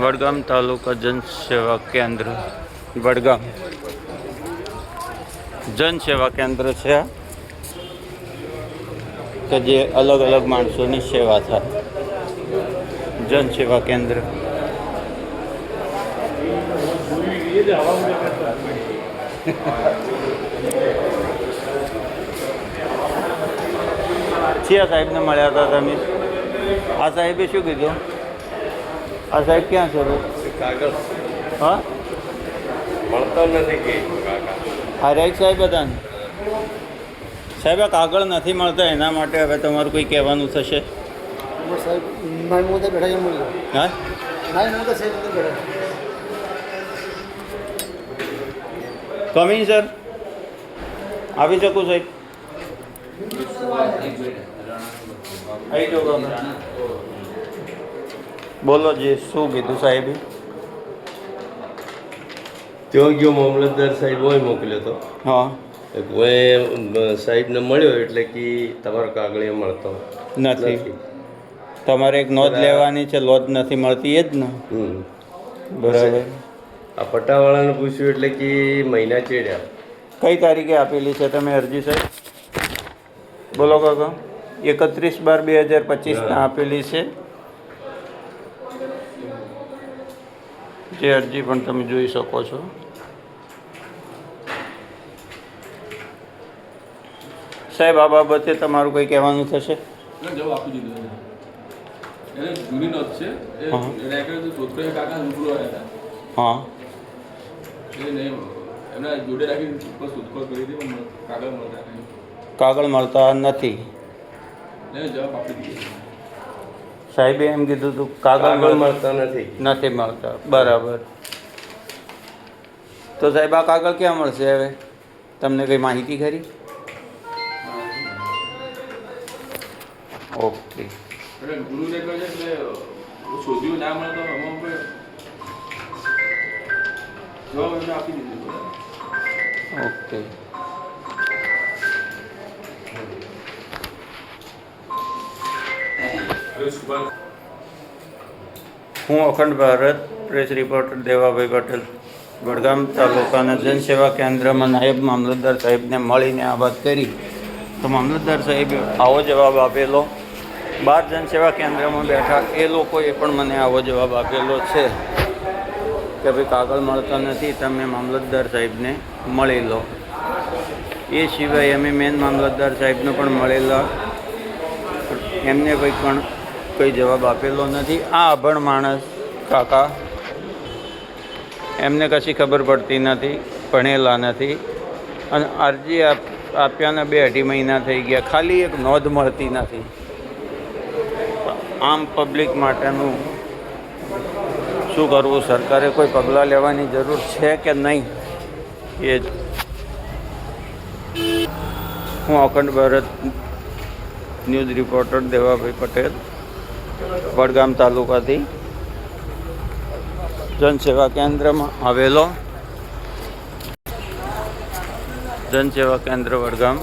વડગામ તાલુકા જનસેવા કેન્દ્ર વડગામ જનસેવા કેન્દ્ર છે કે જે અલગ અલગ માણસોની સેવા થાય. જનસેવા કેન્દ્ર સિયા સાહેબને મળ્યા હતા તમે? આ સાહેબે શું કીધું? આ સાહેબ ક્યાં છે? હા, મળતો નથી કે આ રાઈટ સાહેબ હતા ને? સાહેબ આ કાગળ નથી મળતા, એના માટે હવે તમારું કોઈ કહેવાનું થશે? સાહેબ ભાઈ મોદે બેઠા છે મળી હા, ભાઈ મોદે સાહેબ બેઠા કમિંગ સર, આવી શકું સાહેબ? આવી જાઓ. બોલો જે શું કીધું સાહેબે? ત્યાં ગયો મામલતદાર સાહેબ હોય મોકલ્યો હતો. હા, હું સાહેબને મળ્યો એટલે કે તમારો કાગળિયા મળતો નથી. તમારે એક નોંધ લેવાની છે, નોંધ નથી મળતી એ જ ને? બરાબર. આ પટ્ટાવાળાને પૂછ્યું એટલે કે મહિના ચેડ્યા. કઈ તારીખે આપેલી છે તમે અરજી સાહેબ? બોલો કાકા. 31/12/2025 આપેલી છે. જે અરજી પણ તમે જોઈ શકો છો. સાહેબ આ બાબતે તમારું કંઈ કહેવાનું થશે? જવાબ આપી દીધો એને જૂની નોંધ છે એ રેકર્ડ છોકરો કાકા રૂબરૂ આવ્યા હતા. હા, એ નહીં એમના જોડે રાખીને ઉપર શોધખોળ કરી હતી પણ કાગળ મળતા નહીં. કાગળ મળતા નથી. એને જવાબ આપી દીધો. સાહેબે એમ કીધું હતું કાગળ કાગળ મળતા નથી. નથી મળતા. બરાબર. તો સાહેબ આ કાગળ ક્યાં મળશે હવે? તમને કંઈ માહિતી ખરી? ઓકે. એટલે જૂનું રેકર્ડ છે એટલે શોધ્યું ના મળે તો અમારું કોઈ જવાબ એમને આપી દીધો. ઓકે. હું અખંડ ભારત પ્રેસ રિપોર્ટર દેવાભાઈ પટેલ વડગામ તાલુકાના જનસેવા કેન્દ્રમાં નાયબ મામલતદાર સાહેબને મળીને આ વાત કરી તો મામલતદાર સાહેબે આવો જવાબ આપેલો. 12 જનસેવા કેન્દ્રમાં બેઠા એ લોકોએ પણ મને આવો જવાબ આપેલો છે કે ભાઈ કાગળ મળતા નથી, તમે મામલતદાર સાહેબને મળી લો. એ સિવાય અમે મેન મામલતદાર સાહેબને પણ મળેલા, એમને કોઈ જવાબ આપેલો નથી. આ અભણ માણસ કાકા, એમને કશી ખબર પડતી નથી, ભણેલા નથી અને અરજી આપ્યાને 2-2.5 મહિના થઈ ગયા, ખાલી એક નોંધ મળતી નથી. આમ પબ્લિક માટેનું શું કરવું? સરકારે કોઈ પગલાં લેવાની જરૂર છે કે નહીં એ જ. હું અખંડ ભારત ન્યૂઝ રિપોર્ટર દેવાભાઈ પટેલ વડગામ તાલુકાથી જનસેવા કેન્દ્રમાં આવેલો. જનસેવા કેન્દ્ર વડગામ